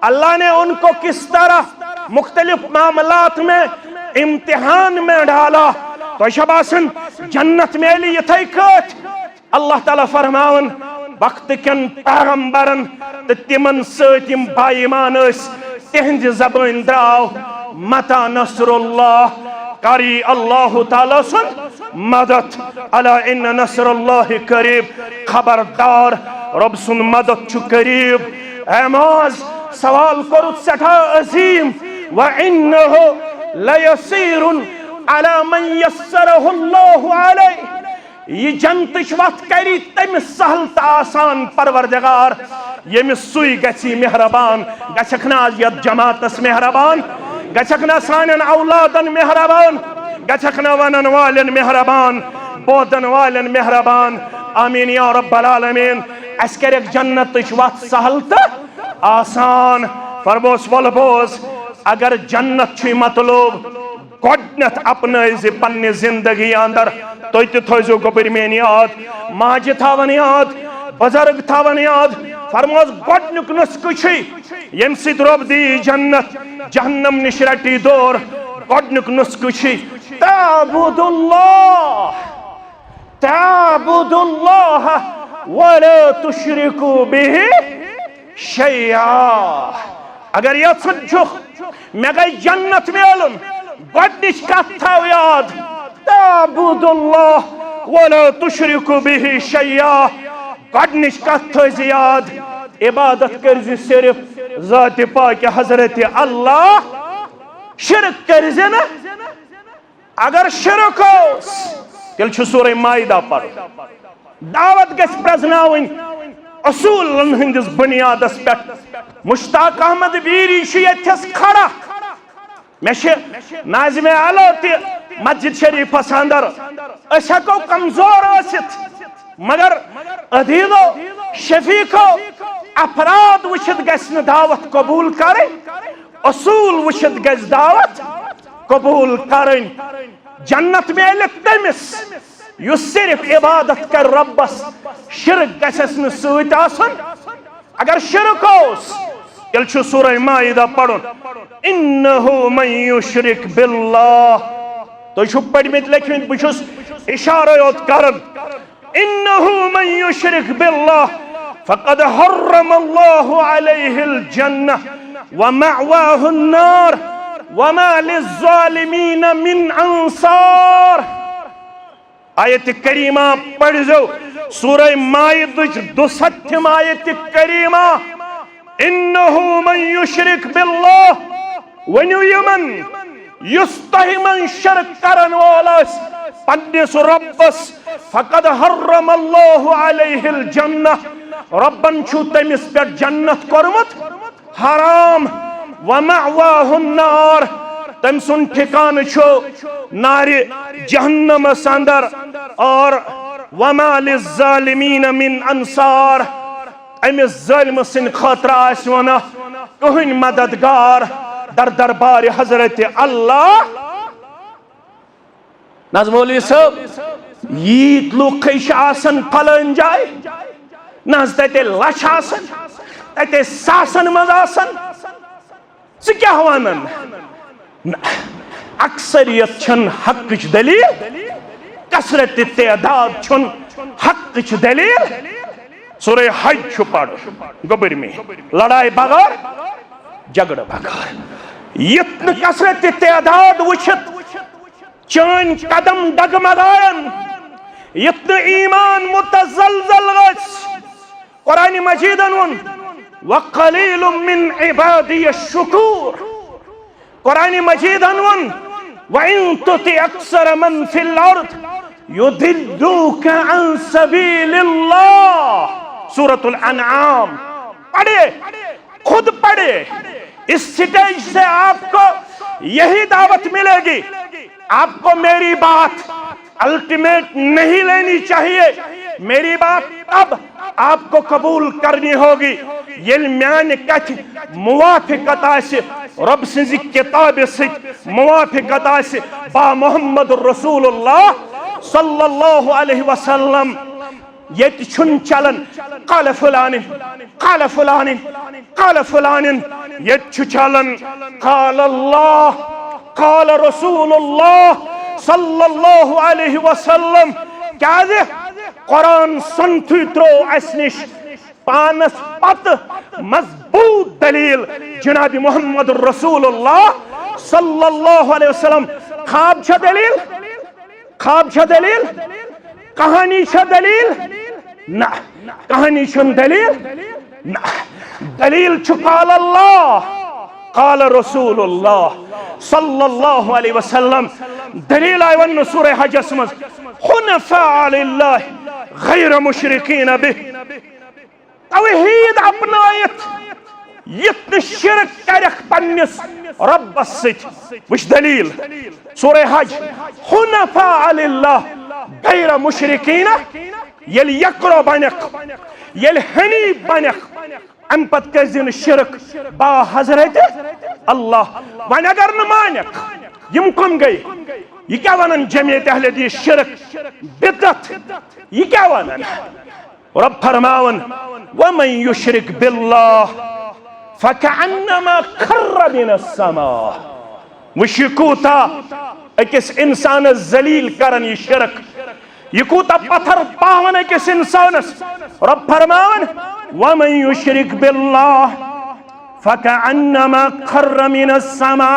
अल्लाह ने उनको किस तरह मुख्तलिफ मामलात में इम्तिहान में डाला। तो शबासन जन्नत में ली यथै कत अल्लाह ताला फरमावन वक्त कन पैगंबरन तो तिमन सतिम बाईमान तिहंद जबान द्राव मता नस्रुल्लाह, करी अल्लाह ताला सुन मदद, अला इन्न नस्रुल्लाहि करीब, खबरदार रब सुन मदद छु करीब। एमाज सवाल करो सठा अजीम, व इन्नहु लयसीरुन अला मन यस्सरहुल्लाहु अलैहि, ये जंतश वत करी तमिस सहल तो आसान परवरदिगार यमिस सुई गछि मेहरबान। गछक ना यत जमातस मेहरबान, गछक ना सानन औलादन मेहरबान, गछक ना वनन वालन मेहरबान, बोदन वालन मेहरबान। आमीन या रब्बल आलमीन। अस करक जन्नतश वत सहल तो आसान। फरमोस वलबोस अगर जन्नत छु मतलब गोडनथ अपन पन्ने जिंदगी अंदर तो थो गोबर मेन याद, माज थावन याद, बुजुर्ग थावन याद। फरमोस गोडनुक नुस्ख यम सिद रब दी जन्नत जहन्नम निश रटी दूर। गोडनुक नुस्ख ताबुदुल्लाह वला तुशरिकू बिही शैया। अगर यह सच्चुख मे गई जन्नत मेलुन गोडनिश कथ थाव याद, ताबुदुल्लाह वला तुशरिकू बिही शैया। गोडनिश कथ थोज याद, इबादत करजि सिर्फ ज़ात पाक हजरत अल्लाह, शिरक करजि न। अगर शिरक होस तेल छु सूरह माइदा पढ़। दावत गस प्रजनावन असूलन हंदिस बुनियादस पे। मुश्ताक अहमद वीरी यथस खड़ा मे नाज़िम आला मस्जिद शरीफस अंदर हको कमजोर मगर अदीलो शफीको अफराद वुचित गस दावत कबूल कर, असूल वुचित गस दावत कबूल कर। जन्नत मेल तमिस युस सिर्फ इबादत कर रब्बस, शिरक गसस न सत आसन। अगर शिरक होस तेल छु सूरह माइदा पढ़ुन, इन्नहु मन युशरिक बिल्लाह। तो छु पढ़मित लिखमित बुछुस इशारा योत करन, इन्नहु मन युशरिक बिल्लाह फक़द हर्रमल्लाहु अलैहिल जन्नह व मअवाहु अन्नार व मा लिज़्ज़ालिमीन मिन अंसार। आयत करीमा पढ़ जो सूरह माइदा 62 आयत करीमा। इन्नहु मन युशरिक बिल्लाह, वनु यमन युस्तहिमन शिरक करन वालस पन्निस रब्बस फक़द हर्रमल्लाहु अलैहिल जन्नह, रब्बन छु तमिस पे जन्नत करमुत हराम। व मअवाहु अन्नार, तम सुन ठिकान छो नारे जहन्नमस अंदर। और वमा लिज़्ज़ालिमीन मिन अंसार, अमिस ज़ालिम सिन खतर आसवना कहन मददगार दर दरबार हजरत अल्लाह। नज़मौली साहब यीत लुख आसन फलन जाय नज तते लछ आसन तते सासन मज आसन ज क्या वनन। अक्सरियत छन हक दलील, कसरत तादाद छन हक दलील। सूरह हज छु पढ़ गोबर में, लड़ाई बगैर झगड़ बगैर। यत्न कसरत तादाद वुचित चान कदम डगमगायन यत्न ईमान मुतज़ल्ज़ल गस कुरान मजीदन वन वक़लीलुम मिन इबादिय शुकूर कुरान मजीदन वन वइन तुति अक्सर मन फिल अर्द युदिल्लूका अन सबीलिल्लाह सूरतुल अनआम पढ़े, खुद पढ़े। इस स्टेज से आपको यही दावत मिलेगी। आपको मेरी बात अल्टीमेट नहीं लेनी चाहिए, मेरी बात अब आपको कबूल करनी होगी। ये म्यान कथ मुवाफिकत आसे रब सिंज किताब से मुवाफिकत आसे बा मोहम्मद रसूलुल्लाह सल्लल्लाहु अलैहि वसल्लम। ये छुन चलन काल फुलान काल फुलान काल फुलान, ये चलन काल अल्लाह काल रसूलुल्लाह सल्लल्लाहु अलैहि वसल्लम। क्या कुरान संथु त्रो अस निश पानस पत मजबूत दलील जनाब मोहम्मद रसूलुल्लाह सल्लल्लाहु अलैहि वसल्लम। ख्वाब छ दलील, ख्वाब छ दलील, कहानी छ दलील ना, कहानी छ दलील ना, दलील छु काल अल्लाह काल रसूलुल्लाह सल्लल्लाहु अलैहि वसल्लम। दलील आय वन सूरह हज मज हुनफा लिल्लाह गैर मुशरिकीन बिह, तौहीद अपनायत यत्न शिरक करख पन्निस रब्बस सत। वुछ दलील सूरह हज हुनफा लिल्लाह गैर मुशरिकीन, येल यकरो बनक येल हनीफ बनक अम पत कर शिरक बा हजरत अल्लाह। वन अगर न मानक यम कम गई, ये क्या वन जमीयत अहले हदीस शिरक बिदअत, ये क्या वन। रब फरमावन वमन युशरिक बिल्लाह फकअन्नमा खर्र मिनस समा। वुछ कूता अकिस इंसान जलील करन ये शिरक, ये कूता पत्थर पावन अकिस इंसानस। रब फरमावन वमन युशरिक बिल्लाह फकअन्नमा खर्र मिनस समा।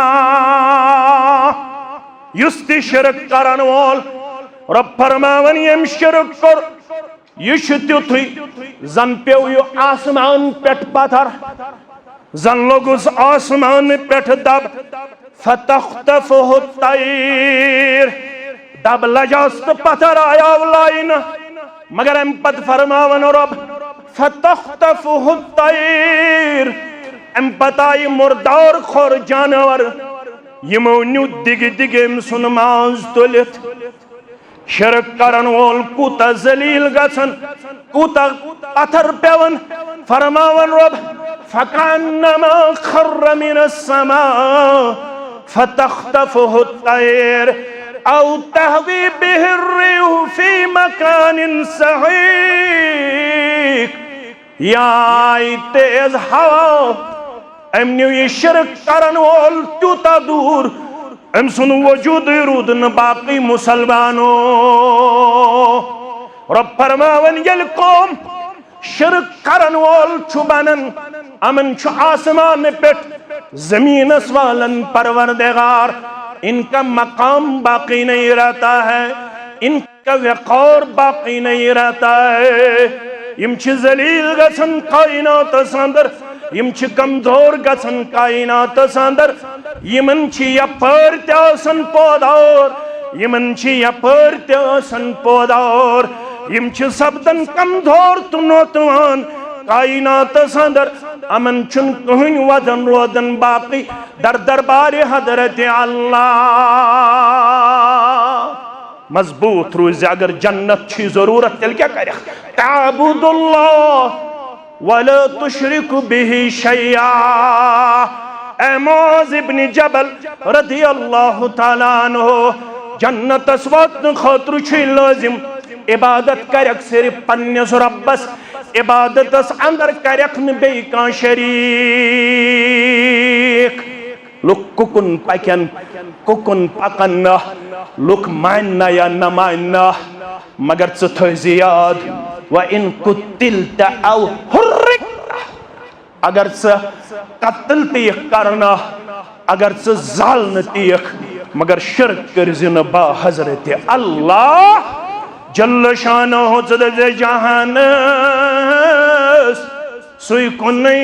युस ति शिरक करन वोल रब फरमावन यम शिरक कर यह तुथु जन पेव यह आसमान पेट पत्थर, जन लोगुस आसमान पेट दब फतख्तफुहु तैर, दब लजास तो पत्थर आया लाइन, मगर अम पत फरमावन रब फतख्तफुहु तैर, अम पताई मुर्दार खोर जानवर यमो न्यू दिग दिग सुन माज तुलित। शिरक करन वोल कूता जलील गसन, कूता पत्थर पेवन। फरमावन रब फकअन्नमा खर्र मिनस समा फतख्तफुहु तैर औ तहवी बिहि अर्रिह फी मकानिन सहीक। या तेज हवा अम न्यू ये शिरक करन वोल त्यूता दूर, अम सुन वजूद रूद न बाकी मुसलमानों। रब फरमावन यल कौम शिरक करन वोल छु बनन, अमन छु आसमान पेट जमीनस वालन परवरदिगार, इनका मकाम बाकी नहीं रहता है, इनका वक़ार बाकी नहीं रहता है। यम छि जलील गसन कायनात अंदर, यम छि कमजोर गसन कायनात अंदर। यमन छि यपर त्यासन पौदार, यमन छि यपर त्यासन पौदार, यम छि सबदन कमजोर तुनोतवान कायनात अंदर। अमन छुन कहीं वजन रोदन बाकी दर दरबार हजरत अल्लाह। मजबूत रोज अगर जन्नत की जरूरत तेल क्या करे, ताबुदुल्लाह वला तुशरिकु बिही शैया। मुआज़ इब्न जबल रज़ियल्लाहु तआला अन्हु जन्नत वत खतरु छ लाजिम इबादत करक सिर्फ पन्नस रब्बस, इबादत अंदर करक न बे का शरीक। लुक कुकुन पकन कुकुन पकन, लुक मानना या न मानना, मगर थ याद व इन कुतिलत औ हुर्रिकता, अगर स कत्ल तीख करना, अगर स जालन तीख मगर शिरक करजिन बा हजरत अल्लाह जल्ल शानहु ज़दे जहान सुई कुनै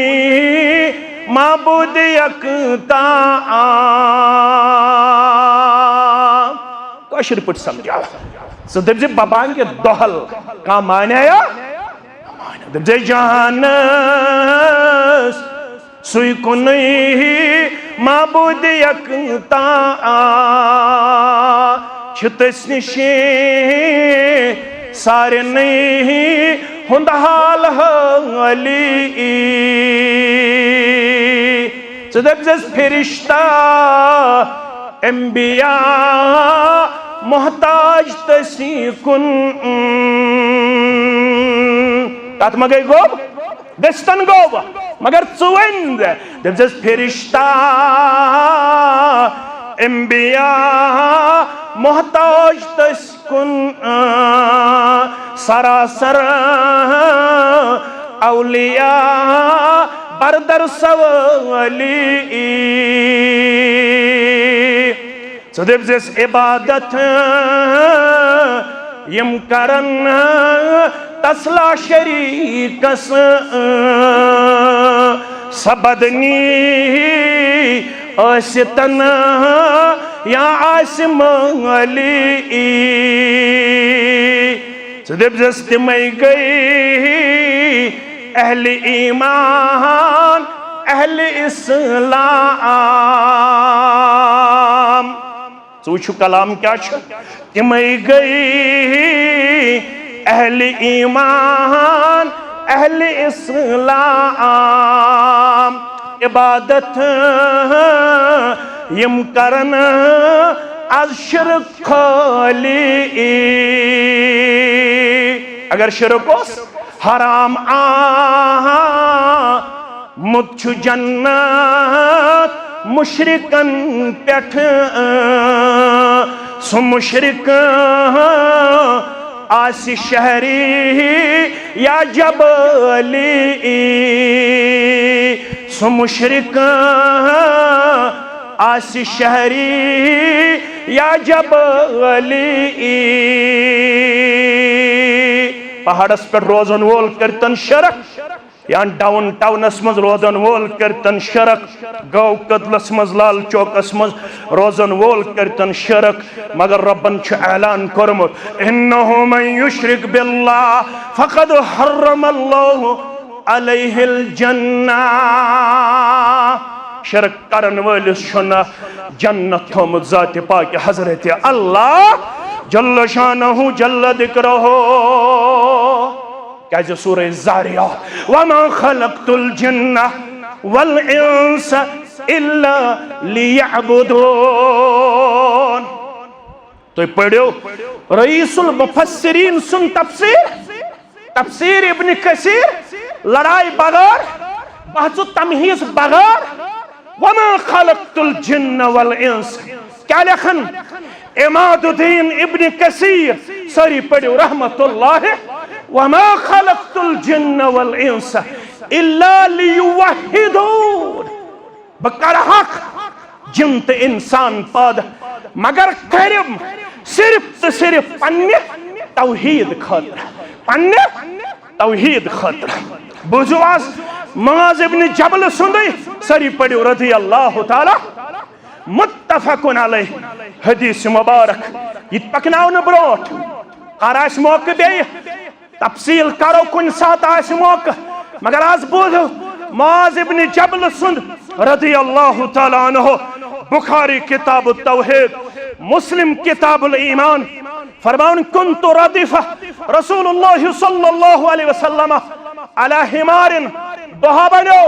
माबूद यकता कशर पट समझा सदे बबांगे दोहल का माने या दे जहान सुई कुनै माबूद यकता छितस निशे सारे नहीं हुंद हाल हली सदब्जस फरिश्ता अंबिया मोहताज तसी कुन तत मगई गोब दस्तन गोब मगर चुवंद दब्जस फरिश्ता अंबिया मोहताज तस कुन सरासर औलिया बरदर सवली सदब्जस इबादत यम करन तसला शरीकस सबदनी आसितन या आसमाली सदब्जस तिमई गई अहले ईमान अहले इस्लाम सोचो कलाम क्या तिमई गई अहले ईमान अहले इस्लाम इबादत यम करन आज शिरक खाली अगर शिरक हराम मुझु जन्नत मुशरिकन पेठ सु मुशरिक आसी शहरी या जबली सु मुशरिक आसी शहरी या जबली पहाड़स पे रोजन वोल करतन शरक या डाउन टाउनस मज रोजन वोल करतन शरक गौ कदलस मज लाल चौकस मज रोजन वोल करतन शरक मगर रब्बन छ ऐलान करमुत इन्नहु मन युश्रिक बिल्लाह फक़द हर्रमल्लाहु अलैहिल जन्नह शरक करन वलिस छुना जन्नत थोमुत ज़ात पाक हजरत अल्लाह जल्ल शानहु जल्ल दिक्रहु क्या सूरह ज़ारिया वमा खलक़तुल जिन्ना वल इंस इल्ला लियअबुदून तो पढ़ो रईसुल मुफस्सिरीन सुन तफसीर इब्न कसीर लड़ाई बगैर बहसु तमहीज़ बगैर वमा खलक़तुल जिन्ना वल इंस क्या लिखन इमादुद्दीन इब्न कसीर सरी पढ़ो रहमतुल्लाह वमा खलक़तुल जिन्न वल इंस इल्ला लियुवहिदून बकर हक जिन ते इंसान पद मगर करम सिर्फ तो सिर्फ पन्ने तौहीद खातिर बुजुआस मुआज़ इब्न जबल सुंदे सरी पढ़ो रज़ी अल्लाह ताला मुत्तफ़क़ुन अलैह हदीस मुबारक इत पकनाव न ब्रोट आराश मौके बे तफसील करो कुन साथ आस मौके मगर आज बोलो मुआज़ इब्न जबल सुंद रज़ी अल्लाह ताला अन्हु बुखारी किताब तौहीद मुस्लिम किताबुल ईमान फरमान कुन्तु रदीफ़ा रसूलुल्लाह सल्लल्लाहु अलैहि वसल्लम अला हिमारिन बहाबनो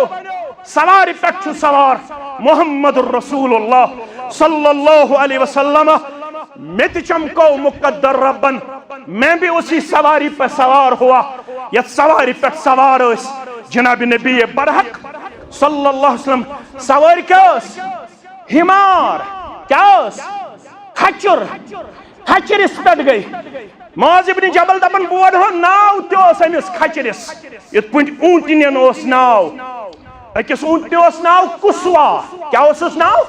सवारी पे सवार मोहम्मदुर रसूलुल्लाह सल्लल्लाहु अलैहि वसल्लम मित चमको मुकद्दर रब्बन मैं भी उसी सवारी पर सवार हुआ या सवारी पर सवार जनाब नबी बरहक सल्लल्लाहु अलैहि वसल्लम सवारी क्या हिमार क्या खच्चर खच्चरिस पे गई मुआज़ इब्न जबल दपन बोड हो नाव तमिस खच्चरिस इत पुंज ऊंटन नाव अकिस ऊंटन नाव कुसवा क्या नाव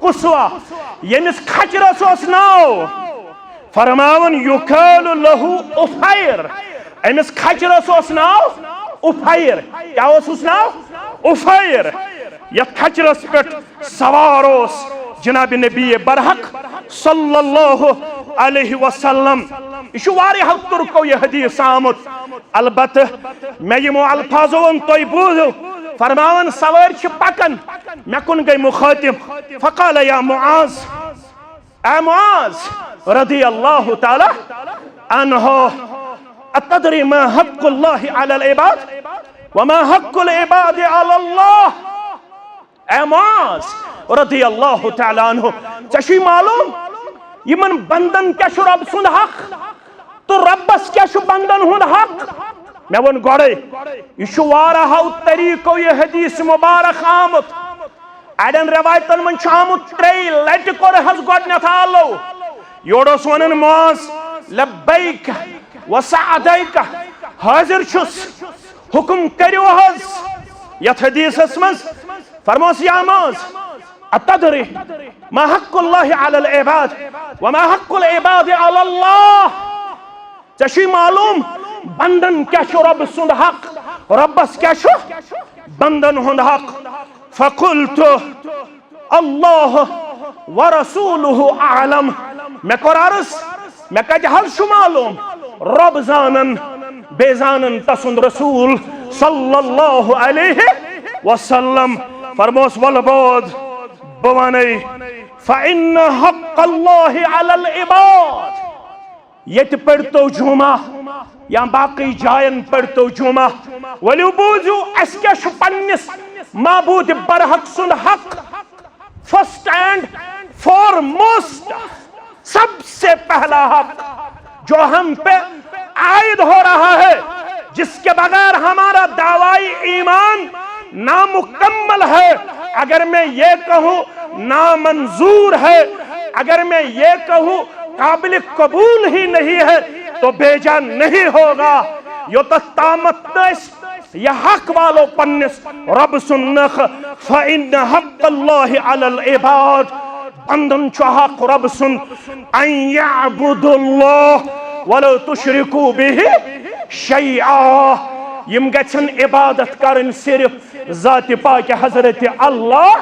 कुसवा यमिस खचरस ओस नाव फरमावन युकाल लहू उफैर अमिस खचरस ओस नाव उफैर क्या ओस नाव उफैर यथ खचरस पे सवार ओस जनाब नबी बरहक सल्लल्लाहु अलैहि वसल्लम यह वारियाह तुर्को यह हदीस आमुत अलबत्ते मैं यमो अल्फाजो तुम बूझो फरमावन सवार पकन मे कुन गई मुखातिब फकाल या मुआज ए मुआज रदी अल्लाह ताला अन्हु अतदरी मा हक़्क़ुल्लाहि अलल इबाद व मा हक़्क़ुल इबाद अलल्लाह ए मुआज रदी अल्लाह ताला अन्हु चशी मालूम यमन बंदन क्या रब सुंद हक तो रब्बस क्या बंदन हुंद हक मे वन गोड़े यह वाराह तरीको यह हदीस मुबारक आमुत अड़न रवायतन मन आमुत 3 लट कोर हज गोडनथ आलो योड़स वनन मुआज लब्बैक व सअदैक हाजिर छुस हुक्म करियो हज यथ हदीसस मज फरमोस या मुआज अतदरी मा हक़्क़ुल्लाहि अलल इबाद व मा हक़्क़ुल इबाद अलल्लाह चशी मालूम बंदन क्या रब सुंद हक रब्बस क्या बंदन हुंद हक फकुल्तु अल्लाह व रसूलुहु आलम मे कोर अर्ज मे कत हल छु मालूम रब जानन बेजानन तसुंद रसूल सल्लल्लाहु अलैहि वसल्लम फरमोस वल बोद बवनै फ़इन्न हक़्क़ल्लाहि अलल इबाद यत पढ़तो जुमा या बाकी जायन पढ़तो जुमा वलियो बूझू अस क्या पन्निस माबूद बरहक सुंद हक फर्स्ट एंड फॉरमोस्ट सबसे पहला हक जो हम पे आयद हो रहा है जिसके बगैर हमारा दावाई ईमान नामुकम्मल है अगर मैं ये कहूं नामंजूर है अगर मैं ये कहूं काबिल कबूल ही नहीं है तो बेजा नहीं होगा यो तो तामत या हक वालो पन्निस रब सुन्नख फ़इन्न हक़्क़ल्लाहि अलल इबाद बंदन हक रब सुन अन यअबुदुल्लाह वला तुशरिकू बिही शैआ यम गछन इबादत करन सिर्फ ज़ात पाक हज़रत अल्लाह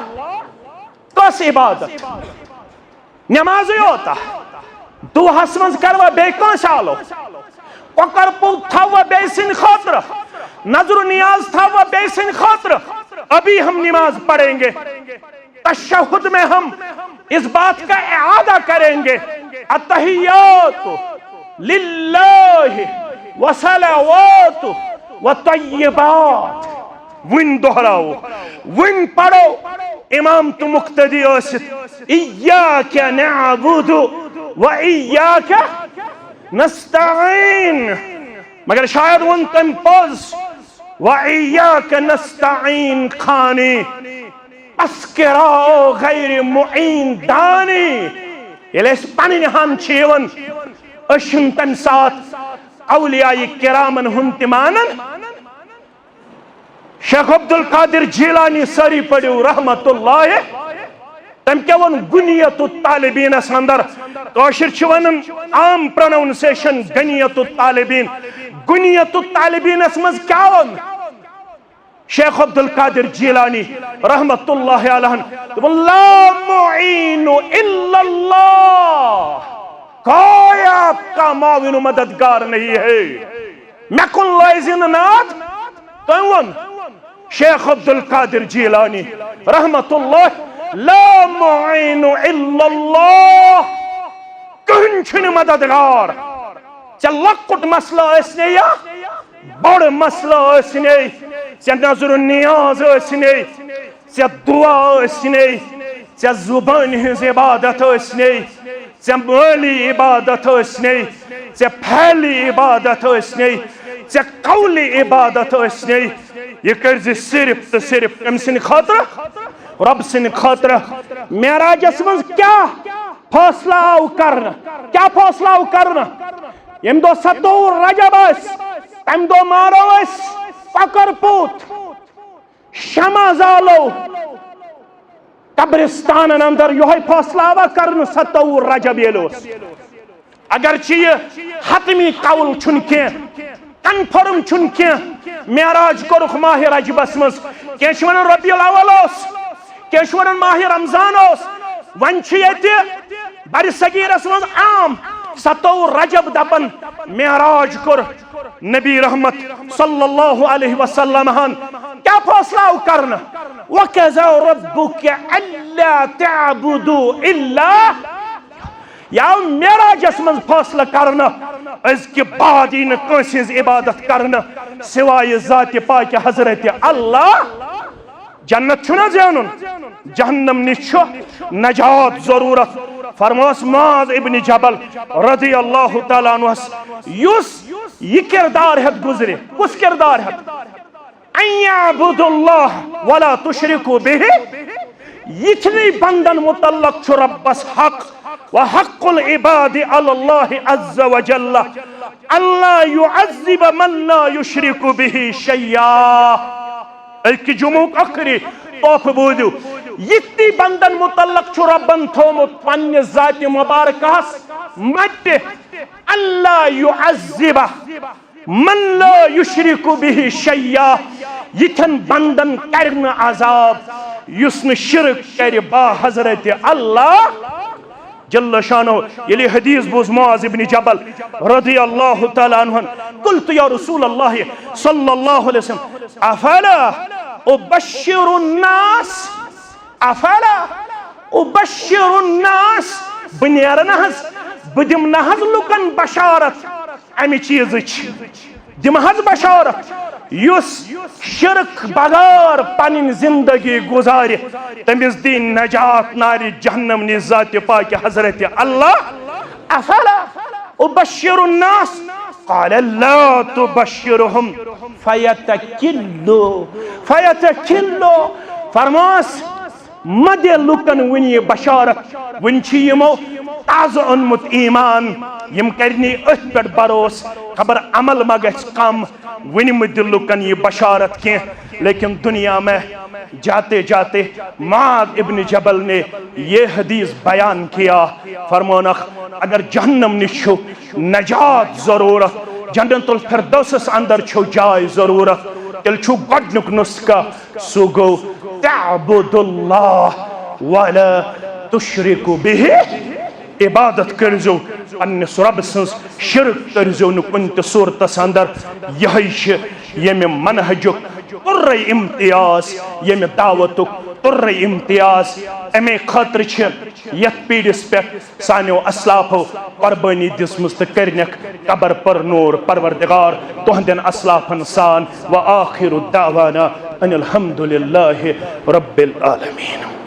कस इबादत नमाज होता दुहस मज करवा बे कांस आलो कोकर पुत थवा बे सिन खातिर नजर नियाज थवा बे सिन खातिर अभी हम नमाज पढ़ेंगे तशहुद में हम इस बात का इआदा करेंगे अत्तहियातु लिल्लाहि व सलावातु व तय्यबात वन दोहराओ वन पढ़ो इमाम तो मुक्तदी ओसित इय्याका नअबुदु व इय्याका नस्तईन मगर शायद वन तम पोज व इय्याका नस्तईन खानी अस्किराओ गैर मुईन दानी ये पन हम छीवन अशुन तम साथ औलियाए किरामन हुंद मानन शेख अब्दुल कादिर जीलानी सारी पढ़ो रहमतुल्लाह तम क्या वन गुनियतु तालिबीन अंदर कशिर वन आम प्रोनाउंसिएशन गनियतु तालिबीन गुनियतु तालिबीन मज क्या वन शेख अब्दुल कादिर जीलानी रहमतुल्लाह अलैह ला मुईनु इल्लल्लाह कोई आपका माविन मददगार नहीं है मैं कुन लाइजिन नाद तो वन शेख अब्दुल कादिर जीलानी रहमतुल्लाह ला मुईनु इल्लल्लाह कहीं मददगार चे लकुट मसला ऐसने या बड़ मसला ऐसने चे नजर नियाज ऐसने चे दुआ ऐसने चे जुबान हिज इबादत ऐसने चे माली इबादत ऐसने चे फैली इबादत ऐसने चे कौली इबादत ऐसने ये कर सिर्फ तो सिर्फ अम सिन खातिर रब सिन खातिर मेराजस मज क्या फैसला करना क्या फैसला करना यम दो 17 रजब तम दो मारो ककर पूत शमा जालो कब्रिस्तान अंदर यह फैसला कर 27 रजब अगर हतमी कौल कन्फर्म मेराज कोरुख माह रजबस मज क्या वन रबीउल अव्वल क्या वन माह रमजान वन बर सगीरस मज आम 27 रजब दपन मेराज कोर नबी रहमत सल्लल्लाहु अलैहि वसल्लम क्या फैसला करना वकज़ा रब्बुका अल्ला तअबुदू इल्ला या मेराजस मज फैसला करना इसके बाद इन कंस इबादत करना सिवाय जात पाक हजरत अल्लाह जन्नत छुना जानन जहन्नम निश नजात जरूरत फरमास मुआज इब्न जबल रज़ियल्लाहु तआला अन्हु युस ये किरदार है गुजरे उस किरदार है अय्याबुदुल्लाह वला तुशरिकू बिही इतनी बंदन मुतल्लक छु रब्बस हक व हक्कुल इबाद अल्लाह अज़्ज़ व जल्ल अल्ला युअज़्ज़िब मन ला युशरिकू बिही शैया एक जुमुक आखिरी तोफ बोदू इतनी बंदन मुतल्लक छु रब्बन थोमुत पन्ने जात मुबारकस मत अल्ला युअज़्ज़िब मन ला युशरिकू बिही शैया यथन बंदन करन अजाब युस्न शिरक कर बा हजरत अल्लाह जल्ल शानो ये हदीस बोज मुआज इब्न जबल रज़ियल्लाहु तआला अन्हु कुल्तु या रसूल अल्लाह सल्लल्लाहु अलैहि वसल्लम अफला उबश्शिरुन नास अफला उबश्शिरुन नास बनेर नहज बदिम नहज लुकन बशारत अमि चीज दिम हज बशारत युस शिरक बगार पन जिंदगी गुजार तमिस दी नजात नारी जहन्नम निजात पाक हजरत अल्लाह अफला उबश्शिरुन नास क़ाल ला तुबश्शिरुहुम फयतकिल्लु फरमास मदे लुकन वनी बशारत वन यमो ताज़ ओनमुत ईमान यम करनी अथ पे भरोस खबर अमल मा गछ कम वन मद लुकन ये बशारत के लेकिन दुनिया में जाते जाते मुआज़ इब्न जबल ने ये हदीस बयान किया फरमानख अगर जहन्नम निश नजात जरूरत जन्नतुल फिरदौस अंदर छो जाय जरूरत तेल छु गडनुक नुस्खा सो गो तअबुदुल्लाह वला तुशरिकू बिही इबादत करजो अन्नस रब सन्स शिरक करजो न कुन त सूरतस अंदर यही यम मनहजुक तुर्र इम्तियाज यम दावतुक तुर्र इम्तियाज अमे खतर यथ पीड़िस पे सानो असलाफो कुर्बानी दिसमस त करनक कबर पर नूर परवरदिगार तुहंदन असलाफन सान व आखिरु दावाना अनिल हम्दुलिल्लाहि रब्बिल आलमीन।